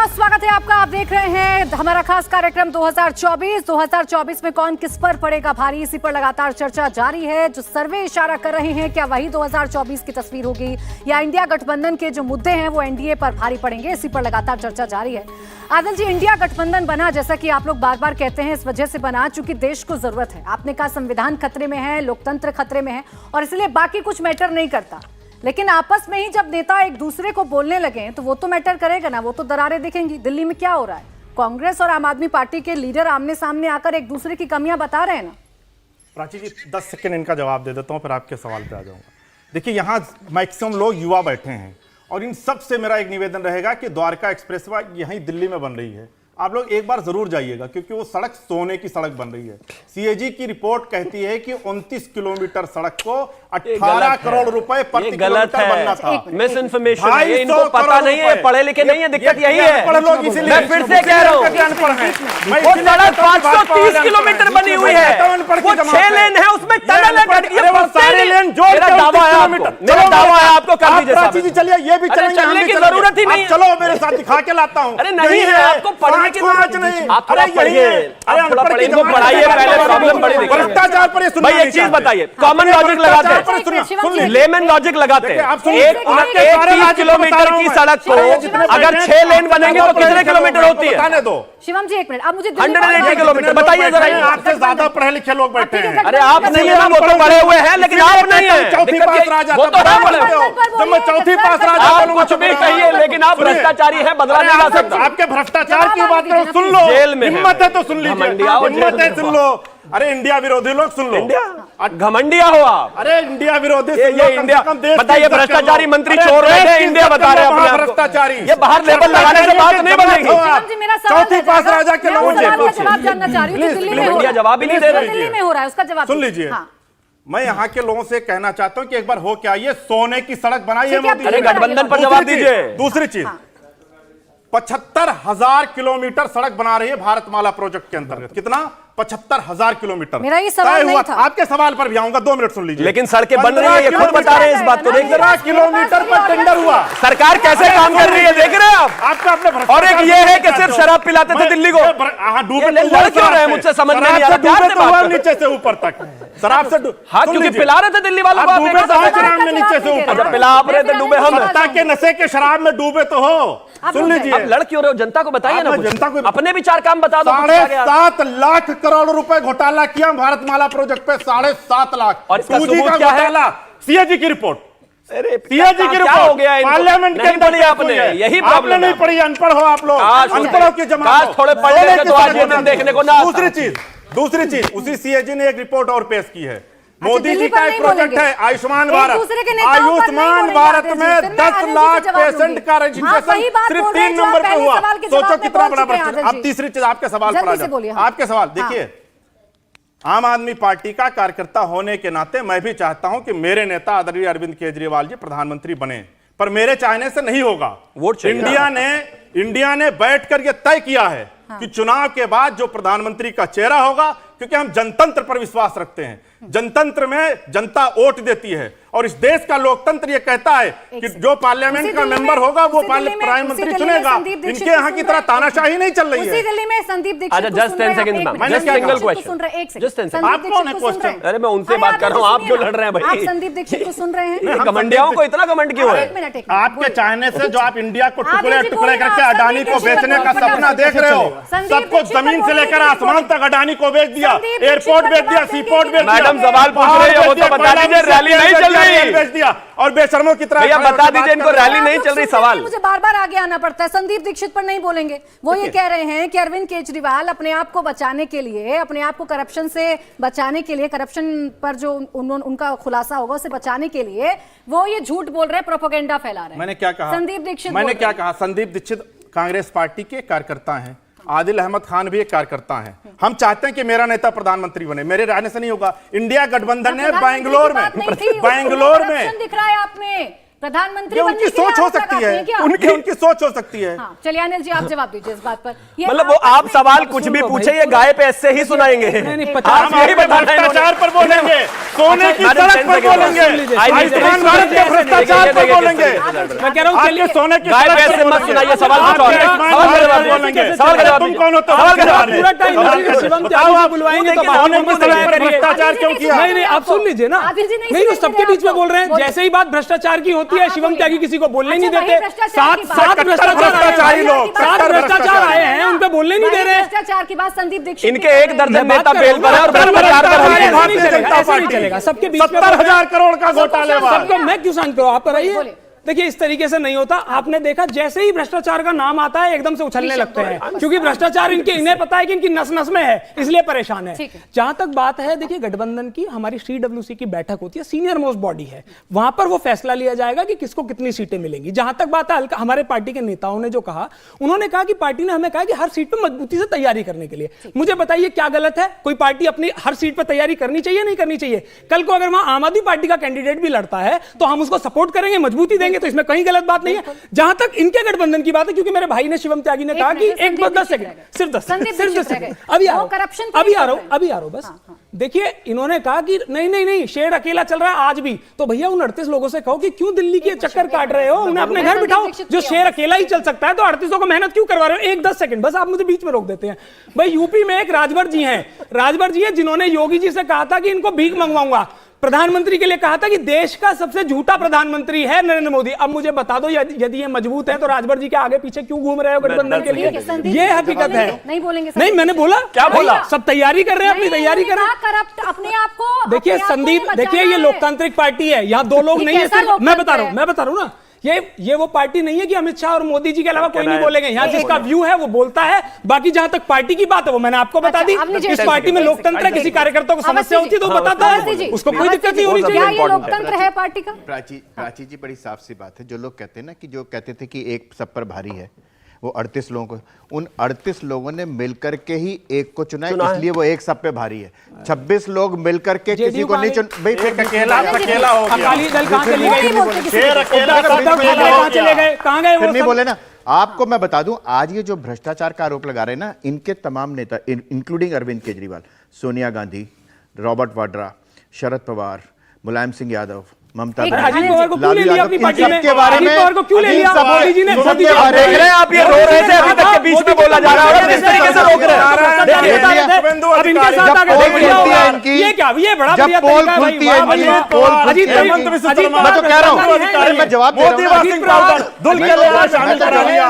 बहुत स्वागत है आपका। आप देख रहे हैं हमारा खास कार्यक्रम 2024 में कौन किस पर पड़ेगा भारी, इसी पर लगातार चर्चा जारी है। जो सर्वे इशारा कर रहे हैं क्या वही 2024 की तस्वीर होगी या इंडिया गठबंधन के जो मुद्दे हैं वो एनडीए पर भारी पड़ेंगे, इसी पर लगातार चर्चा जारी है। आदिल जी, इंडिया गठबंधन बना जैसा कि आप लोग बार बार कहते हैं इस वजह से बना चूंकि देश को जरूरत है। आपने कहा संविधान खतरे में है, लोकतंत्र खतरे में है और इसलिए बाकी कुछ मैटर नहीं करता। लेकिन आपस में ही जब नेता एक दूसरे को बोलने लगे तो वो तो मैटर करेगा ना, वो तो दरारें दिखेंगी। दिल्ली में क्या हो रहा है, कांग्रेस और आम आदमी पार्टी के लीडर आमने सामने आकर एक दूसरे की कमियां बता रहे हैं ना। प्राची जी 10 सेकंड इनका जवाब दे देता हूं, फिर आपके सवाल पे आ जाऊंगा। देखिए यहाँ मैक्सिमम लोग युवा बैठे हैं और इन सब से मेरा एक निवेदन रहेगा कि द्वारका एक्सप्रेस वे यहीं दिल्ली में बन रही है, आप लोग एक बार जरूर जाइएगा क्योंकि वो सड़क सोने की सड़क बन रही है। सीएजी की रिपोर्ट कहती है कि 29 किलोमीटर सड़क को 18 करोड़ रुपए प्रति किलोमीटर बनना था। मिस इन्फॉर्मेशन है, इनको पता नहीं है, पढ़े लिखे नहीं है, दिक्कत यही है। मैं फिर से कह रहा हूँ, वो सड़क 530 किलोमीटर बनी हुई है, वो 6 लेन है, उसमें टनल है, सारे लेन जोड़ मेरा दावा है आपको कर दीजिए। चलिए ये भी चलने की जरूरत ही नहीं, चलो मेरे साथ दिखा के लाता हूँ। अरे नहीं है, आपको पढ़ने की जरूरत नहीं, आप थोड़ा पढ़िए, आप थोड़ा पढ़िए, इनको पढ़ाइए पहले, प्रॉब्लम बड़ी दिक्कत है। भ्रष्टाचार पर भाई एक चीज बताइए, कॉमन लॉजिक लगाते हैं, लेमन लॉजिक लगाते हैं, एक 30 किलोमीटर की सड़क को अगर 6 लेन बनेंगे तो कितने किलोमीटर होती है? शिवम जी एक मिनट, आप मुझे 180 किलोमीटर बताइए जरा। आपसे ज्यादा पढ़े लिखे लोग बैठे हैं। अरे आप नहीं है, वो तो पढ़े हुए हैं लेकिन आप नहीं है। चौथी पास राजा वो तो आप पढ़े हो, जब मैं चौथी पास राजा आप कुछ भी कहिए लेकिन आप भ्रष्टाचारी हैं, बदला नहीं जा सकता। आपके भ्रष्टाचार की बात करो, सुन लो, जेल में हिम्मत है तो सुन लीजिए, हिम्मत है सुन लो। अरे इंडिया विरोधी लोग सुन लो, घमंडिया हो आप। अरे इंडिया विरोधी ये इंडिया बताइए, भ्रष्टाचारी मंत्री चोर है, इंडिया बता रहे हैं अपने भ्रष्टाचारी। ये बाहर लेबल लगाने से बात नहीं बनेगी। चौथी पास राजा के लोग जवाब जानना चाह रही हूँ, इंडिया जवाब ही नहीं दे रही, दिल्ली में हो रहा है उसका जवाब सुन लीजिए। मैं यहाँ के लोगों से कहना चाहता हूँ कि एक बार हो क्या, ये सोने की सड़क बनाई है मोदी। अरे गठबंधन पर जवाब दीजिए। दूसरी चीज 75,000 किलोमीटर सड़क बना रही है भारतमाला प्रोजेक्ट के अंतर्गत। कितना? 75,000 किलोमीटर। मेरा ये सवाल नहीं था। आपके सवाल पर भी आऊंगा, 2 मिनट सुन लीजिए। लेकिन सड़कें बन रही है, ये खुद बता रहे हैं इस बात को। 15 किलोमीटर पर टेंडर हुआ। सरकार कैसे काम कर रही है देख रहे हैं आप। आपका अपने और एक ये है कि सिर्फ शराब पिलाते थे दिल्ली को। लड़ क्यों रहे हैं मुझसे समझ नहीं आ रहा। नीचे से ऊपर तक शराब से, हाँ क्योंकि पिला रहे थे दिल्ली वालों को। नीचे से ऊपर जब पिला रहे थे डूबे हम। सत्ता के नशे के शराब में डूबे तो हो। सुन लीजिए, अब लड़ क्यों रहे हो, जनता को बताइए ना, जनता को अपने भी 4 काम बता दो। 7.5 लाख करोड़ रुपए घोटाला किया भारतमाला प्रोजेक्ट पे, 7.5 लाख। और इसका सबूत क्या है? सीएजी की रिपोर्ट, सीएजी की रिपोर्ट हो गया, पार्लियामेंट के पढ़ी आपने, यही प्रॉब्लम नहीं पढ़ी, अनपढ़ हो आप लोग, अनपढ़ों की जमात। थोड़े पढ़ लेते तो आज ये दिन देखने को ना। दूसरी चीज उसी सीएजी ने एक रिपोर्ट और पेश की है। मोदी जी का एक प्रोजेक्ट है आयुष्मान भारत। आयुष्मान भारत में 10 लाख पेशेंट का रजिस्ट्रेशन सिर्फ 3 नंबर पे हुआ। सोचो कितना बड़ा भ्रष्टाचार। अब तीसरी चीज आपके सवाल पर आ जाए। आपके सवाल देखिए, आम आदमी पार्टी का कार्यकर्ता होने के नाते मैं भी चाहता हूं कि मेरे नेता आदरणीय अरविंद केजरीवाल जी प्रधानमंत्री बने, पर मेरे चाहने से नहीं होगा। वोट इंडिया ने बैठकर यह तय किया है कि चुनाव के बाद जो प्रधानमंत्री का चेहरा होगा, क्योंकि हम जनतंत्र पर विश्वास रखते हैं, जनतंत्र में जनता वोट देती है और इस देश का लोकतंत्र ये कहता है कि जो पार्लियामेंट का मेंबर होगा वो प्राइम मंत्री चुनेगा। इनके यहाँ की तरह तानाशाही नहीं चल रही है। दिल्ली में संदीप दीक्षित जस्ट 10 सेकंड आप कौन है क्वेश्चन? अरे मैं उनसे बात कर रहा हूँ, आप जो लड़ रहे हैं भाई। आप संदीप दीक्षित को सुन रहे हैं? घमंडियाओं को इतना घमंड क्यों है? आपके चाहने से जो आप इंडिया को टुकड़े टुकड़े करके अडानी को बेचने का सपना देख रहे हो, सबको जमीन से लेकर आसमान तक अडानी को बेच दिया, एयरपोर्ट बेच दिया, सीपोर्ट बेच दिया। मैडम सवाल पूछ रही है, वो तो बता दीजिए, रैली नहीं चल रही। बेच दिया और बेशर्मों की तरह भैया बता दीजिए इनको, रैली नहीं चल रही। सवाल मुझे बार बार आगे आना पड़ता है। संदीप दीक्षित पर नहीं बोलेंगे। वो ये कह रहे हैं कि अरविंद केजरीवाल अपने आप को बचाने के लिए, अपने आप को करप्शन से बचाने के लिए, करप्शन पर जो उनका खुलासा होगा उसे बचाने के लिए वो ये झूठ बोल रहे हैं, प्रोपेगेंडा फैला रहे हैं। मैंने क्या कहा? संदीप दीक्षित, मैंने क्या कहा? संदीप दीक्षित कांग्रेस पार्टी के कार्यकर्ता हैं, आदिल अहमद खान भी एक कार्यकर्ता हैं। हम चाहते हैं कि मेरा नेता प्रधानमंत्री बने, मेरे रहने से नहीं होगा। इंडिया गठबंधन ने बैंगलोर में दिख रहा है आप में प्रधानमंत्री उनकी सोच हो सकती है, उनकी सोच हो सकती है। चलिए अनिल जी आप जवाब दीजिए इस बात पर। मतलब वो आप सवाल कुछ भी पूछे, ये गाय पे ऐसे ही सुनाएंगे। आप यही भ्रष्टाचार पर बोलेंगे, सोने की सड़क पर बोलेंगे, आयुष्मान भारत के भ्रष्टाचार पर बोलेंगे। मैं कह रहा हूँ सोने की गाय पे ऐसे मत सुनाइए, सवाल कुछ और है। सवाल का जवाब तुम कौन हो? पूरा टाइम शिवम त्यागी को बुलवाएंगे तो भ्रष्टाचार क्यों किया? नहीं आप सुन लीजिए ना, नहीं वो सबके बीच में बोल रहे हैं। जैसे ही बात भ्रष्टाचार की होती है शिवम त्यागी किसी को बोलने नहीं देते। सात भ्रष्टाचार आए हैं, उन पे बोलने नहीं दे रहे। भ्रष्टाचार की बात संदीप दीक्षित इनके एक दर्जन नेता बेल पर है और भ्रष्टाचार पर नहीं चलेगा। सबके बीच में 70,000 करोड़ का घोटाले। सबको मैं क्यों शांत करूं? आप कराइए। देखिए इस तरीके से नहीं होता। आपने देखा जैसे ही भ्रष्टाचार का नाम आता है एकदम से उछलने लगते हैं, क्योंकि भ्रष्टाचार इन्हें पता है कि इनकी नस नस में है, इसलिए परेशान है। जहां तक बात है, देखिए गठबंधन की हमारी CWC की बैठक होती है, सीनियर मोस्ट बॉडी है, वहां पर वो फैसला लिया जाएगा कि किसको कितनी सीटें मिलेंगी। जहां तक बात है हमारे पार्टी के नेताओं ने जो कहा, उन्होंने कहा कि पार्टी ने हमें कहा कि हर सीट पर मजबूती से तैयारी करने के लिए। मुझे बताइए क्या गलत है? कोई पार्टी अपनी हर सीट पर तैयारी करनी चाहिए नहीं करनी चाहिए? कल को अगर वहां आम आदमी पार्टी का कैंडिडेट भी लड़ता है तो हम उसको सपोर्ट करेंगे, मजबूती देंगे, तो इसमें कहीं गलत बात नहीं है। जहां तक इनके गठबंधन की बात है, क्योंकि मेरे भाई ने शिवम त्यागी ने कहा कि एक बस 10 सेकंड, सिर्फ 10 सेकंड, अभी आ रहा हूं बस। देखिए इन्होंने कहा कि नहीं शेर अकेला चल रहा है आज भी, तो भैया उन 38 लोगों से कहो कि क्यों दिल्ली के चक्कर काट रहे हो, उन्हें अपने घर बिठाओ। जो शेर अकेला ही चल सकता है तो 38 को मेहनत क्यों करवा रहे हो? एक 10 सेकंड बस, आप मुझे बीच में रोक देते हैं। भाई यूपी में एक राजभर जी हैं जिन्होंने योगी जी से कहा था कि इनको भीख मंगवाऊंगा। प्रधानमंत्री के लिए कहा था कि देश का सबसे झूठा प्रधानमंत्री है नरेंद्र मोदी। अब मुझे बता दो यदि ये मजबूत है तो राजभर जी के आगे पीछे क्यों घूम रहे हो गठबंधन के लिए? ये हकीकत है। नहीं बोलेंगे? नहीं मैंने बोला क्या बोला? सब तैयारी कर रहे हैं, अपनी तैयारी कर रहे हैं। अपने आप को देखिए संदीप, देखिए ये लोकतांत्रिक पार्टी है, यहाँ दो लोग नहीं है। मैं बता रहा हूँ ना, ये वो पार्टी नहीं है कि अमित शाह और मोदी जी के अलावा कोई नहीं बोलेंगे। यहाँ जिसका व्यू है वो बोलता है। बाकी जहां तक पार्टी की बात है वो मैंने आपको बता दी। इस पार्टी में लोकतंत्र है, किसी कार्यकर्ता को समस्या होती है तो बताता है, उसको कोई दिक्कत नहीं होनी चाहिए। ये लोकतंत्र है पार्टी का? प्राची जी बड़ी साफ सी बात है। जो लोग कहते हैं ना कि जो कहते थे कि एक सब पर भारी है, वो 38 लोगों को, उन 38 लोगों ने मिलकर के ही एक को चुना है, इसलिए वो एक सब पे भारी है। 26 लोग मिलकर के किसी को नहीं चुन। भाई अकेला हो गया। अकाली दल कहां चली गई? शेर अकेला कहां चले गए? कहां गए? फिर नहीं बोले ना। आपको मैं बता दूं, आज ये जो भ्रष्टाचार का आरोप लगा रहे हैं ना, इनके तमाम नेता इंक्लूडिंग अरविंद केजरीवाल, सोनिया गांधी, रॉबर्ट वाड्रा, शरद पवार, मुलायम सिंह यादव, ममता अजीत पवार को क्यों ले लिया अपनी पार्टी में? के बारे में अजीत पवार को क्यों ले लिया? मोदी जी ने देख रहे हैं आप, ये रो रहे थे, अभी तक के बीच में बोला जा रहा है और इस तरीके से रोक रहे हैं। अब इनके साथ आगे ये क्या? ये बड़ा बढ़िया तरीका है भाई। अजीत मैं तो कह रहा हूं, मैं जवाब दे रहा हूं।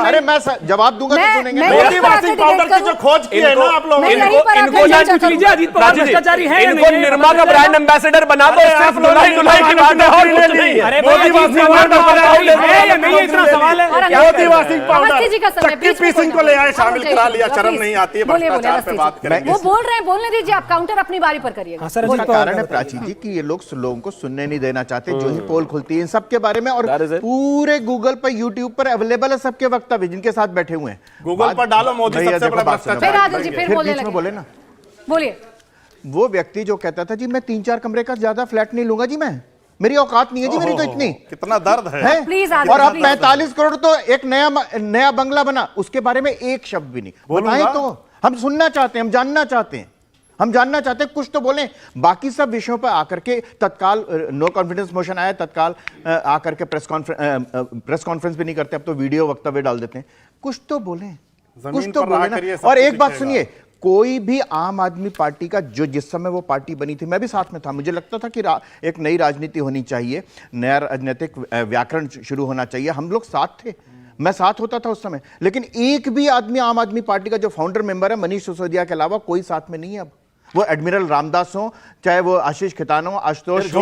अरे मैं जवाब दूंगा तो सुनेंगे। मोदी वाशिंग पाउडर की जो खोज की है ना आप लोगों ने, इनको जान पूछ लीजिए अजीत पवार भ्रष्टाचारी है या नहीं? इनको निरमा का ब्रांड एम्बेसडर बना दो, सिर्फ दुल्हाई की बात है और कुछ नहीं है। अरे मोदी वाशिंग पाउडर है या नहीं, इतना सवाल है। मोदी वाशिंग पाउडर चक्की पीसिंग को ले आए, शामिल करा लिया। शर्म नहीं आती है भ्रष्टाचार पे बात करेंगे। वो बोल रहे हैं, बोलने दीजिए, आप काउंटर अपनी बारी पर करिएगा। इसका कारण है प्राची जी कि ये लोग लोगों को सुनने नहीं देना चाहते। जो ही पोल खुलती है इन सबके बारे में, और पूरे गूगल पर, यूट्यूब पर अवेलेबल है सबके वक्तव्य जिनके साथ बैठे हुए हैं। गूगल पर डालो मोदी सबसे बड़ा भ्रष्टाचार। फिर बीच में बोले ना, बोलिए। वो व्यक्ति जो कहता था जी मैं 3-4 कमरे का ज्यादा फ्लैट नहीं लूंगा जी, मैं मेरी औकात नहीं है जी, मेरी तो इतनी। कितना दर्द है। प्लीज और अब 45 करोड़ तो एक नया बंगला बना, उसके बारे में एक शब्द भी नहीं बताएं। तो हम सुनना चाहते हैं, हम जानना चाहते हैं, कुछ तो बोलें। बाकी सब विषयों पर आकर के तत्काल नो कॉन्फिडेंस मोशन आया, तत्काल आकर के प्रेस कॉन्फ्रेंस भी नहीं करते, अब तो वीडियो वक्तव्य डाल देते हैं। कुछ तो बोलें, कुछ तो बोलें। और एक बात सुनिए, कोई भी आम आदमी पार्टी का जो जिस समय वो पार्टी बनी थी, मैं भी साथ में था, मुझे लगता था कि एक नई राजनीति होनी चाहिए, नया राजनीतिक व्याकरण शुरू होना चाहिए। हम लोग साथ थे, मैं साथ होता था उस समय। लेकिन एक भी आदमी आम आदमी पार्टी का जो फाउंडर मेंबर है मनीष सिसोदिया के अलावा कोई साथ में नहीं है। अब वो एडमिरल रामदास हो, चाहे वो आशीष खितानो, आशुतोष हो,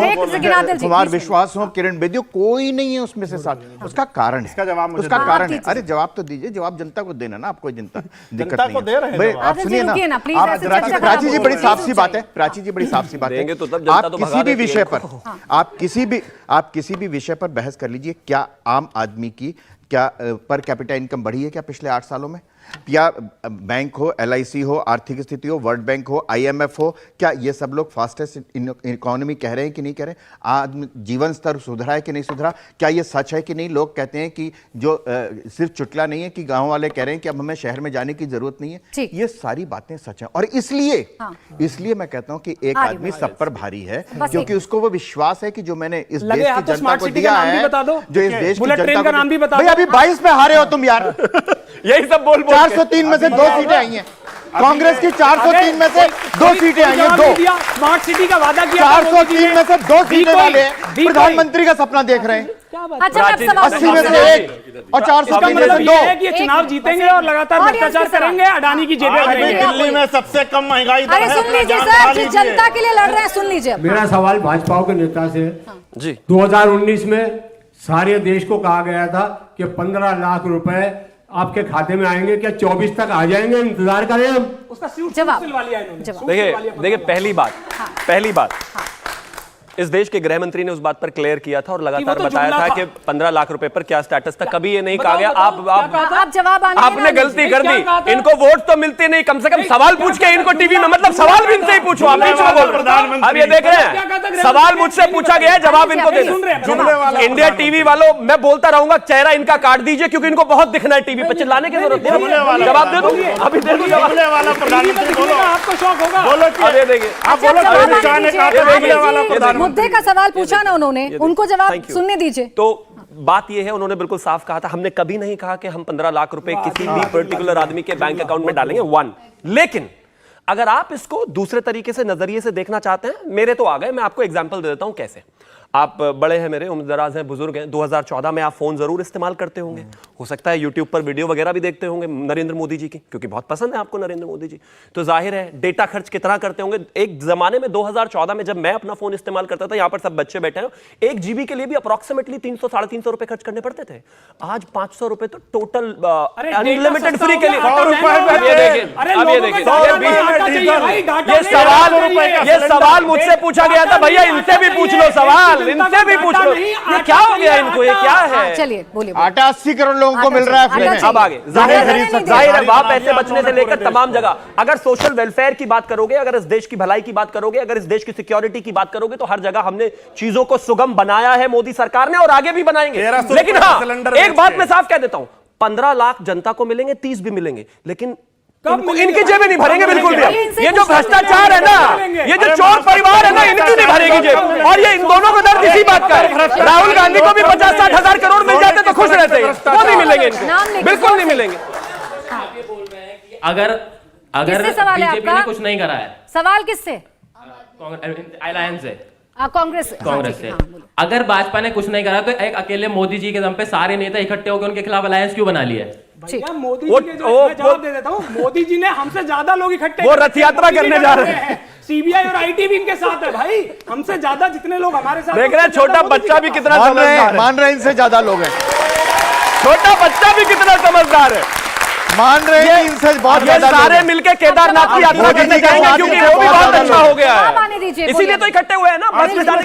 कुमार विश्वास हो, किरण बेदी हो, कोई नहीं है उसमें से साथ। उसका कारण है, उसका कारण है। अरे जवाब तो दीजिए, जवाब जनता को देना ना, आपको जनता दिक्कत नहीं है। आप सुनिए ना, प्राची जी बड़ी साफ सी बात है, प्राची जी बड़ी साफ सी बात है। आप किसी भी विषय पर, आप किसी भी विषय पर बहस कर लीजिए। क्या आम आदमी की क्या पर कैपिटा इनकम बढ़ी है क्या पिछले 8 सालों में? या बैंक हो, LIC हो, आर्थिक स्थिति हो, वर्ल्ड बैंक हो, IMF हो, क्या ये सब लोग फास्टेस्ट इकोनॉमी कह रहे हैं कि नहीं कह रहे? आदमी जीवन स्तर सुधरा है कि नहीं सुधरा? क्या ये सच है कि नहीं? लोग कहते हैं कि जो सिर्फ चुटला नहीं है कि गांव वाले कह रहे हैं कि अब हमें शहर में जाने की जरूरत नहीं है। ये सारी बातें सच हैं, और इसलिए मैं कहता हूं कि एक आदमी सब पर भारी है, क्योंकि उसको वो विश्वास है कि जो मैंने इस देश की जनता को दिया है, जो इस देश की जनता को, भाई अभी 22 में हारे हो तुम यार। यही सब बोल 403 में से 2 सीटें आई हैं। कांग्रेस की 403 में से 2 सीटें आई हैं। 2 स्मार्ट सिटी का वादा किया 403 में से 2 सीटें वाले प्रधानमंत्री का सपना देख रहे हैं। अच्छा, मैं अब सवाल 80 में से 1 और 403 में से 2। ये चुनाव जीतेंगे और लगातार भ्रष्टाचार करेंगे, अडानी की जेबें भरेंगे। दिल्ली में सबसे कम महंगाई दर अरे है। सुन लीजिए सर, जिस जनता के लिए लड़ रहे हैं सुन लीजिए। मेरा सवाल भाजपा के नेता से जी। 2019 में सारे देश को कहा गया था कि 15 लाख रुपए आपके खाते में आएंगे, क्या 24 तक आ जाएंगे? इंतजार करें हम। उसका जवाब। देखिए पहली बात इस देश के गृह मंत्री ने उस बात पर क्लियर किया था और लगातार बताया था कि 15 लाख रुपए पर क्या स्टेटस था। कभी ये नहीं कहा गया आप जवाब आपने गलती कर दी। इनको वोट तो मिलते नहीं, कम से कम सवाल पूछ के इनको टीवी में, मतलब सवाल भी इनसे ही पूछो। आप अब ये देख रहे हैं, सवाल मुझसे पूछा गया है, जवाब इनको देना। इंडिया टीवी वालों, मैं बोलता रहूंगा, चेहरा इनका काट दीजिए क्योंकि इनको बहुत दिखना है टीवी पर। चिल्लाने की जरूरत नहीं, जवाब दे दूं, अभी दे दूं जवाब। आपको शौक होगा। बोलो देखिए, आप बोलो। मुद्दे का सवाल पूछा ना उन्होंने, उनको जवाब सुनने दीजिए। तो बात यह है, उन्होंने बिल्कुल साफ कहा था, हमने कभी नहीं कहा कि हम 15 लाख रुपए किसी भी पर्टिकुलर आदमी के बैंक अकाउंट में डालेंगे। 1 लेकिन अगर आप इसको दूसरे तरीके से, नजरिए से देखना चाहते हैं, मेरे तो आ गए, मैं आपको एग्जांपल दे देता हूं कैसे। आप बड़े हैं, मेरे उम्रदराज हैं, बुजुर्ग हैं, 2014 में आप फोन जरूर इस्तेमाल करते होंगे, हो सकता है यूट्यूब पर वीडियो वगैरह भी देखते होंगे नरेंद्र मोदी जी की, क्योंकि बहुत पसंद है आपको नरेंद्र मोदी जी। तो जाहिर है डेटा खर्च कितना करते होंगे। एक जमाने में 2014 में जब मैं अपना फोन इस्तेमाल करता था, यहां पर सब बच्चे बैठे हैं, 1 GB के लिए भी अप्रोक्सीमेटली 300-350 रुपए खर्च करने पड़ते थे। आज 500 रुपए तो टोटल अनलिमिटेड फ्री के लिए। ये सवाल मुझसे पूछा गया था, भैया इनसे भी पूछ लो सवाल, इनसे भी पूछ लो, ये क्या हो गया इनको, ये क्या है? चलिए बोलिए। आटा 80 करोड़ लोगों को मिल रहा है फ्री में। अब आगे जाहिर है वहां पैसे बचने से लेकर तमाम जगह, अगर सोशल वेलफेयर की बात करोगे, अगर इस देश की भलाई की बात करोगे, अगर इस देश की सिक्योरिटी की बात करोगे, तो हर जगह हमने चीजों को सुगम बनाया है मोदी सरकार ने, और आगे भी बनाएंगे। लेकिन हाँ, एक बात मैं साफ कह देता हूं, 15 लाख जनता को मिलेंगे, 30 भी मिलेंगे, लेकिन इनकी जेबें नहीं भरेंगे बिल्कुल भी। ये जो भ्रष्टाचार है ना, ये जो चोर परिवार है ना, इनकी नहीं भरेगी जेब। और ये इन दोनों को दर्द इसी बात का है। राहुल गांधी को भी 50-60 हजार करोड़ मिल जाते तो खुश रहते हैं, वो नहीं मिलेंगे इनको, बिल्कुल नहीं मिलेंगे। अगर बीजेपी ने कुछ नहीं करा है। सवाल किससे? अलायंस से, कांग्रेस से। अगर भाजपा ने कुछ नहीं करा तो एक अकेले मोदी जी के दम पे सारे नेता इकट्ठे होकर उनके खिलाफ अलायंस क्यों बना लिया? भैया मोदी जी के जो जवाब दे देता हूँ, मोदी जी ने हमसे ज्यादा लोग इकट्ठे, वो रथ यात्रा करने जा रहे हैं। सीबीआई और आईटी भी इनके साथ है भाई, हमसे ज्यादा जितने लोग हमारे साथ। देख रहे हैं छोटा बच्चा भी कितना समझदार है, मान रहे हैं इनसे ज्यादा लोग हैं। छोटा बच्चा भी कितना समझदार है, मान रहे हैं इनसे बहुत ज्यादा। सारे मिलकर केदारनाथ की यात्रा करने जाएंगे क्योंकि वो भी बहुत अच्छा हो गया है, इसीलिए तो इकट्ठे हुए हैं ना।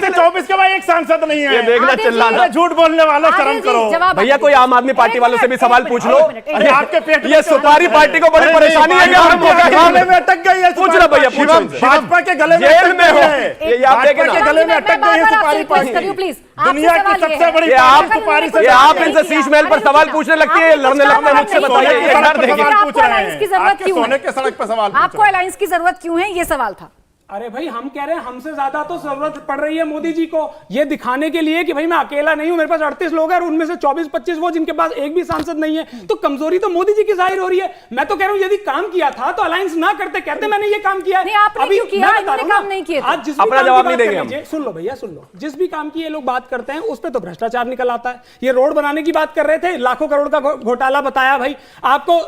24 के बाद एक सांसद नहीं है। देखना चिल्लाना, झूठ बोलने वालों शर्म करो। भैया कोई आम आदमी पार्टी वालों से भी सवाल पूछ लो। अरे आपके पेट ये सुपारी पार्टी को बड़ी परेशानी है, गले में अटक गई है। पूछ लो भैया, पूछो। भाजपा के गले में जेल में हो, ये आप देख के गले में अटक गई है सुपारी पार्टी। प्लीज, दुनिया की सबसे बड़ी सुपारी से आप इनसे शीश महल पर सवाल पूछने लगती है, लड़ने लगते हैं मुझसे। बताइए ये डर देखिए, आपको अलायंस की जरूरत क्यों है? सोने के सड़क पर सवाल, आपको अलायंस की जरूरत क्यों है, ये सवाल था। अरे भाई हम कह रहे हैं हमसे ज्यादा तो जरूरत पड़ रही है मोदी जी को, ये दिखाने के लिए कि भाई मैं अकेला नहीं हूं, मेरे पास 38 लोग हैं और उनमें से 24-25 वो जिनके पास एक भी सांसद नहीं है। तो कमजोरी तो मोदी जी की जाहिर हो रही है। मैं तो कह रहा हूं यदि काम किया था तो अलायंस ना करते, कहते मैंने ये काम किया है। आपने क्यों किया? इन्होंने काम नहीं किया। आज जिस अपना जवाब नहीं देंगे हम। सुन लो भैया, सुन लो, जिस भी काम की ये लोग बात करते हैं उस पर तो भ्रष्टाचार निकल आता है। ये रोड बनाने की बात कर रहे थे, लाखों करोड़ का घोटाला बताया भाई आपको।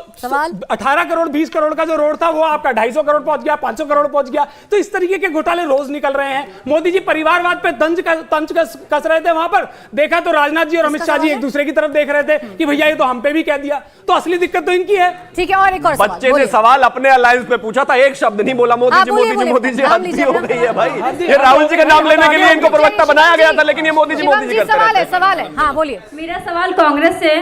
18 करोड़ 20 करोड़ का जो रोड था वो आपका 250 करोड़ पहुंच गया, 500 करोड़ पहुंच गया। तो इस तरीके के घोटाले रोज निकल रहे हैं। मोदी जी परिवारवाद पे तंज कस रहे थे, वहां पर देखा तो राजनाथ जी और अमित शाह जी एक दूसरे की तरफ देख रहे थे कि भैया ये तो हम पे भी कह दिया। तो असली दिक्कत तो इनकी है। ठीक है, और एक और बच्चे ने सवाल अपने अलायंस पे पूछा था, एक शब्द नहीं बोला मोदी जी मोदी जी मोदी जी। हद हो गई है भाई, ये राहुल जी का नाम लेने के लिए इनको प्रवक्ता बनाया गया था, लेकिन ये मोदी जी मोदी जी करते सवाल है। सवाल है, हाँ बोलिए। मेरा सवाल कांग्रेस से,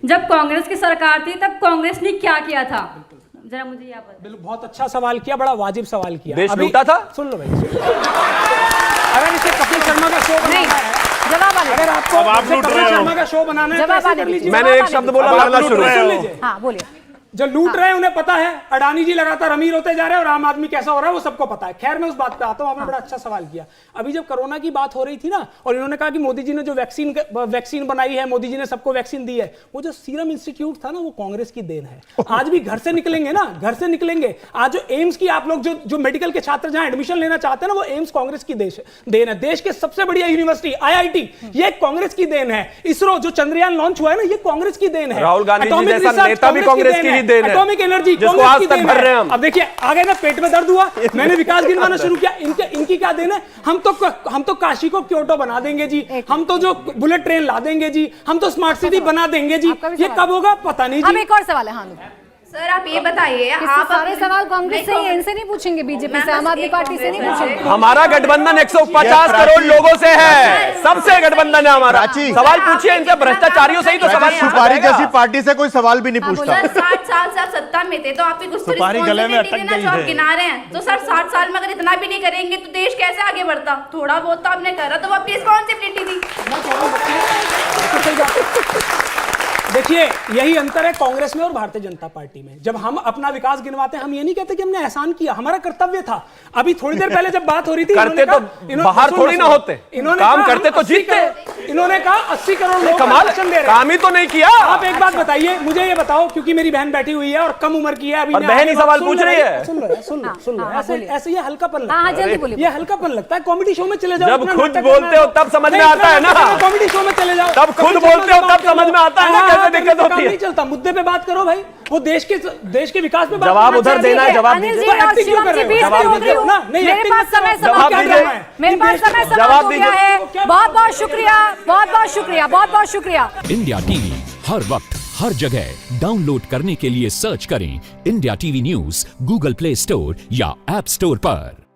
जब कांग्रेस की सरकार थी तब कांग्रेस ने क्या किया था, जरा मुझे यहाँ पर। बिल्कुल, बहुत अच्छा सवाल किया, बड़ा वाजिब सवाल किया। देश लूटा था। सुन लो भाई, अगर इसे कपिल शर्मा का शो नहीं, जवाब आने, अगर आपको कपिल शर्मा का शो बनाना है तो ऐसे कर लीजिए। मैंने एक शब्द बोला, लड़ना शुरू। हाँ बोलिए। जो लूट रहे हैं उन्हें पता है, अडानी जी लगातार अमीर होते जा रहे हैं और आम आदमी कैसा हो रहा है वो सबको पता है। खैर मैं उस बात पे आता हूं, आपने बड़ा अच्छा सवाल किया। अभी जब कोरोना की बात हो रही थी ना, और इन्होंने कहा कि मोदी जी ने जो वैक्सीन बनाई है, मोदी जी ने सबको वैक्सीन दी है, वो जो सीरम इंस्टीट्यूट था ना, वो कांग्रेस की देन है। आज भी घर से निकलेंगे ना, घर से निकलेंगे, आज जो एम्स की आप लोग जो मेडिकल के छात्र जहां एडमिशन लेना चाहते हैं ना, वो एम्स कांग्रेस की देन है। देश के सबसे बढ़िया यूनिवर्सिटी IIT ये कांग्रेस की देन है। इसरो जो चंद्रयान लॉन्च हुआ है ना, ये कांग्रेस की देन है। राहुल गांधी जी जैसा नेता भी कांग्रेस की ही देन है। एटॉमिक एनर्जी जिसको आज तक भर रहे हैं हम। अब देखिए आगे ना, पेट में दर्द हुआ, मैंने विकास गिनवाना शुरू किया। इनकी क्या देन है? हम तो काशी को क्योटो बना देंगे जी, हम तो जो बुलेट ट्रेन ला देंगे जी, हम तो स्मार्ट सिटी बना देंगे जी। ये कब होगा पता नहीं जी। अब एक और सवाल है। हाँ सर आप ये बताइए, आप सारे सवाल कांग्रेस से ही, इनसे नहीं पूछेंगे, बीजेपी से, आम आदमी पार्टी से नहीं पूछेंगे। हमारा गठबंधन 150 करोड़ लोगों से है, सबसे गठबंधन है हमारा। सवाल पूछिए इनके भ्रष्टाचारियों से ही तो सवाल सुपारी जैसी पार्टी से कोई सवाल भी नहीं पूछता। 60 साल से आप सत्ता में थे, तो आपकी कुछ तो रिस्पॉन्सिबिलिटी थी ना जो आप गिना रहे हैं। तो सर 60 साल में अगर इतना भी नहीं करेंगे तो देश कैसे आगे बढ़ता? थोड़ा बहुत तो आपने करा, तो वो आपकी रिस्पॉन्सिबिलिटी थी। देखिए यही अंतर है कांग्रेस में और भारतीय जनता पार्टी में। जब हम अपना विकास गिनवाते हैं, हम ये नहीं कहते कि हमने एहसान किया, हमारा कर्तव्य था। अभी थोड़ी देर पहले जब बात हो रही थी, करते तो बाहर थोड़ी ना होते, इन्होंने काम करते तो जीतते। इन्होंने कहा 80 करोड़ लोग कमाल, काम ही तो नहीं किया। आप एक बात बताइए, मुझे ये बताओ, क्योंकि मेरी बहन बैठी हुई है और कम उम्र की है, अभी बहन ही सवाल पूछ रही है। सुन लो, ऐसे ये हल्कापन लगता है, ये हल्कापन लगता है। कॉमेडी शो में चले जाओ, जब खुद बोलते हो तब समझ में आता है ना। कॉमेडी शो में चले जाओ, तब खुद बोलते हो तब समझ में आता है ना कैसे दिक्कत होती है। चलता, मुद्दे पे बात करो भाई, वो देश के विकास पे बात जवाब उधर देना है, जवाब अनिल दीजिए। जी और शिवम जी बीच में रोक रही हूं। मेरे पास समय समाप्त हो गया है, मेरे पास समय समाप्त हो गया है। बहुत बहुत शुक्रिया, बहुत बहुत शुक्रिया, बहुत बहुत शुक्रिया। इंडिया टीवी हर वक्त हर जगह डाउनलोड करने के लिए सर्च करें India TV news Google play store या ऐप स्टोर पर।